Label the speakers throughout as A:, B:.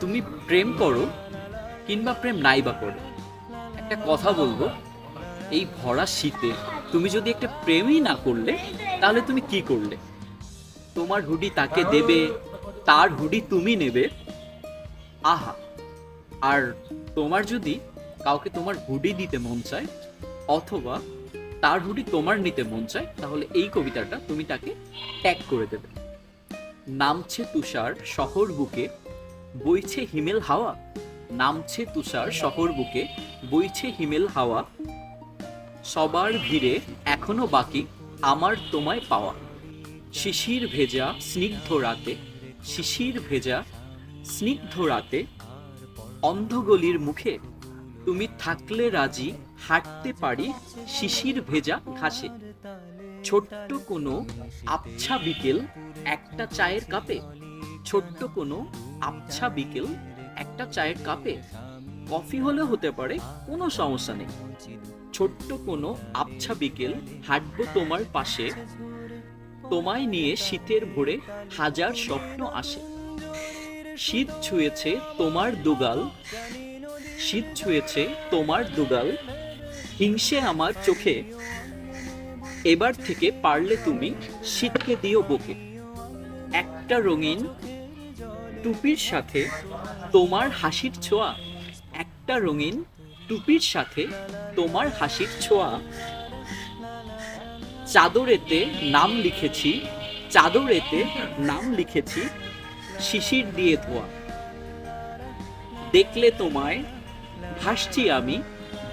A: তুমি প্রেম করো কিংবা প্রেম নাই বা করো, একটা কথা বলবো, এই ভরা শীতে তুমি যদি একটা প্রেমই না করলে, তাহলে তুমি কি করলে? তোমার হুডি তাকে দেবে, তার হুডি তুমি নেবে, আহা। আর তোমার যদি কাউকে তোমার হুডি দিতে মন চায় অথবা তার হুডি তোমার নিতে মন চায়, তাহলে এই কবিতাটা তুমি তাকে ট্যাগ করে দেবে। নামছে তুষার শহর বুকে, বইছে হিমেল হাওয়া। নামছে তুষার শহর বুকে, বইছে হিমেল হাওয়া। সবার ভিড়ে এখনো বাকি আমার তোমায় পাওয়া। শিশির ভেজা স্নিগ্ধ রাতে, শিশির ভেজা স্নিগ্ধ রাতে, অন্ধগলির মুখে তুমি থাকলে রাজি হাঁটতে পারি শিশির ভেজা ঘাসে। ছোট্ট কোনো আবছা বিকেল একটা চায়ের কাপে, ছোট্ট কোনো আবছা বিকেল একটা চায়ের কাপে, কফি হলেও হতে পারে, কোনো সমস্যা নেই। ছোট্ট কোনো আবছা বিকেল হাঁটবো তোমার পাশে, তোমায় নিয়ে শীতের ভোরে হাজার স্বপ্ন আসে। শীত ছুঁয়েছে তোমার দুগাল, শীত ছুঁয়েছে তোমার দুগাল, হিংসে আমার চোখে। এবার থেকে পারলে তুমি শীতকে দিও বুকে। একটা রঙিন টুপির সাথে তোমার হাসির ছোঁয়া, একটা রঙিন টুপির সাথে তোমার হাসির ছোঁয়া। চাদরেতে নাম লিখেছি, চাদরেতে নাম লিখেছি শিশির দিয়ে ধোয়া। দেখলে তোমায় ভাসছি আমি,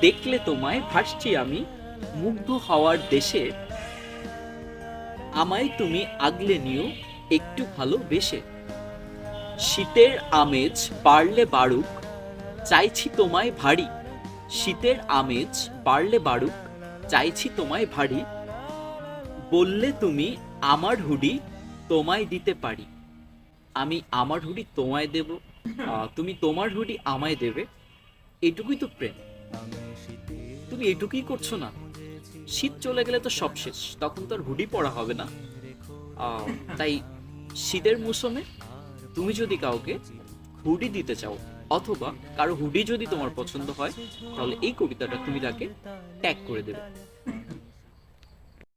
A: দেখলে তোমায় ভাসছি আমি মুগ্ধ হওয়ার দেশে। আমায় তুমি আগলে নিও একটু ভালোবেসে। শীতের আমেজ বাড়লে বাড়ুক, চাইছি তোমায় ভারী। শীতের আমেজ বাড়লে বাড়ুক, চাইছি তোমায় ভারী। বললে তুমি আমার হুডি তোমায় দিতে পারি। আমি আমার হুডি তোমায় দেব, তুমি তোমার হুডি আমায় দেবে। এটুকুই তো প্রেম। তুমি এটুকুই করছো না। শীত চলে গেলে তো সব শেষ, তখন তো আর হুডি পরা হবে না। তাই শীতের মৌসুমে তুমি যদি কাউকে হুডি দিতে চাও অথবা কারো হুডি যদি তোমার পছন্দ হয়, তাহলে এই কবিতাটা তুমি তাকে ট্যাগ করে দেবে।